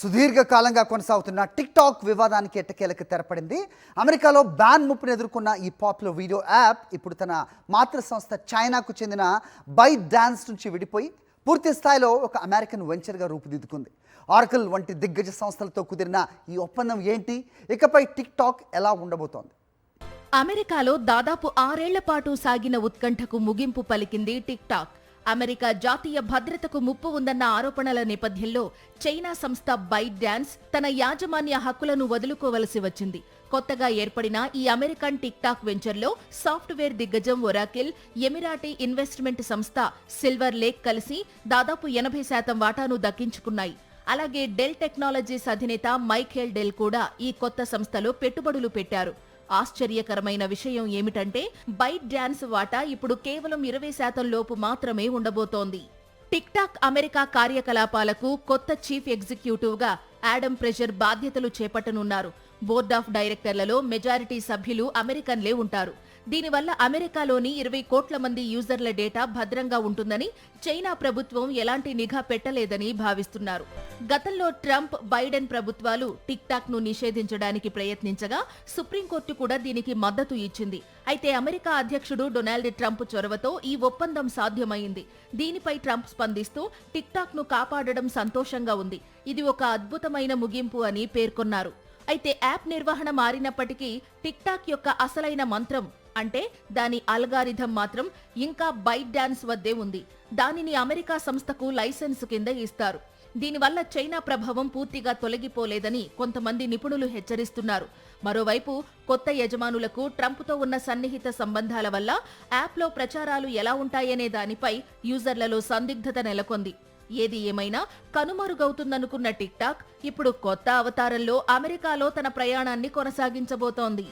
సుదీర్ఘకాలంగా కొనసాగుతున్న tick talk వివాదానికి ఎట్టకేలకు తెరపడింది. అమెరికాలో బ్యాన్ ముప్పును ఎదుర్కొన్న ఈ పాపులర్ వీడియో యాప్ ఇప్పుడు తన మాతృ సంస్థ చైనాకు చెందిన బైట్ డాన్స్ నుంచి విడిపోయి పూర్తి స్థాయిలో ఒక అమెరికన్ వెంచర్గా రూపుదిద్దుకుంది. ఆర్కల్ వంటి దిగ్గజ సంస్థలతో కుదిరిన ఈ ఒప్పందం ఏంటి? ఇకపై టిక్ టాక్ ఎలా ఉండబోతోంది? అమెరికాలో దాదాపు 6 ఏళ్ల పాటు సాగిన ఉత్కంఠకు ముగింపు పలికింది టిక్ టాక్. అమెరికా జాతీయ భద్రతకు ముప్పు ఉందన్న ఆరోపణల నేపథ్యంలో చైనా సంస్థ బైట్ డాన్స్ తన యాజమాన్య హక్కులను వదులుకోవలసి వచ్చింది. కొత్తగా ఏర్పడిన ఈ అమెరికన్ టిక్ టాక్ వెంచర్లో సాఫ్ట్వేర్ దిగ్గజం ఒరాకిల్, ఎమిరాటీ ఇన్వెస్ట్మెంట్ సంస్థ సిల్వర్ లేక్ కలిసి దాదాపు 80% వాటాను దక్కించుకున్నాయి. అలాగే డెల్ టెక్నాలజీస్ అధినేత మైఖేల్ డెల్ కూడా ఈ కొత్త సంస్థలో పెట్టుబడులు పెట్టారు. ఆశ్చర్యకరమైన విషయం ఏమిటంటే బైట్ డాన్స్ వాటా ఇప్పుడు కేవలం 20% లోపు మాత్రమే ఉండబోతోంది. టిక్ టాక్ అమెరికా కార్యకలాపాలకు కొత్త చీఫ్ ఎగ్జిక్యూటివ్ గా ఆడమ్ ప్రెజర్ బాధ్యతలు చేపట్టనున్నారు. బోర్డ్ ఆఫ్ డైరెక్టర్లలో మెజారిటీ సభ్యులు అమెరికన్లే ఉంటారు. దీనివల్ల అమెరికాలోని 20 కోట్ల మంది యూజర్ల డేటా భద్రంగా ఉంటుందని చైనా ప్రభుత్వం ఎలాంటి నిఘా పెట్టలేదని భావిస్తున్నారు. గతంలో ట్రంప్, బైడెన్ ప్రభుత్వాలు టిక్ టాక్ ను నిషేధించడానికి ప్రయత్నించగా సుప్రీంకోర్టు కూడా దీనికి మద్దతు ఇచ్చింది. అయితే అమెరికా అధ్యక్షుడు డొనాల్డ్ ట్రంప్ చొరవతో ఈ ఒప్పందం సాధ్యమైంది. దీనిపై ట్రంప్ స్పందిస్తూ టిక్ టాక్ ను కాపాడడం సంతోషంగా ఉంది, ఇది ఒక అద్భుతమైన ముగింపు అని పేర్కొన్నారు. అయితే యాప్ నిర్వహణ మారినప్పటికీ టిక్ టాక్ యొక్క అసలైన మంత్రం అంటే దాని అల్గారిథం మాత్రం ఇంకా బైట్ డాన్స్ వద్దే ఉంది. దానిని అమెరికా సంస్థకు లైసెన్స్ కింద ఇస్తారు. దీనివల్ల చైనా ప్రభావం పూర్తిగా తొలగిపోలేదని కొంతమంది నిపుణులు హెచ్చరిస్తున్నారు. మరోవైపు కొత్త యజమానులకు ట్రంప్తో ఉన్న సన్నిహిత సంబంధాల వల్ల యాప్లో ప్రచారాలు ఎలా ఉంటాయనే దానిపై యూజర్లలో సందిగ్ధత నెలకొంది. ఏది ఏమైనా కనుమరుగవుతుందనుకున్న టిక్ టాక్ ఇప్పుడు కొత్త అవతారంలో అమెరికాలో తన ప్రయాణాన్ని కొనసాగించబోతోంది.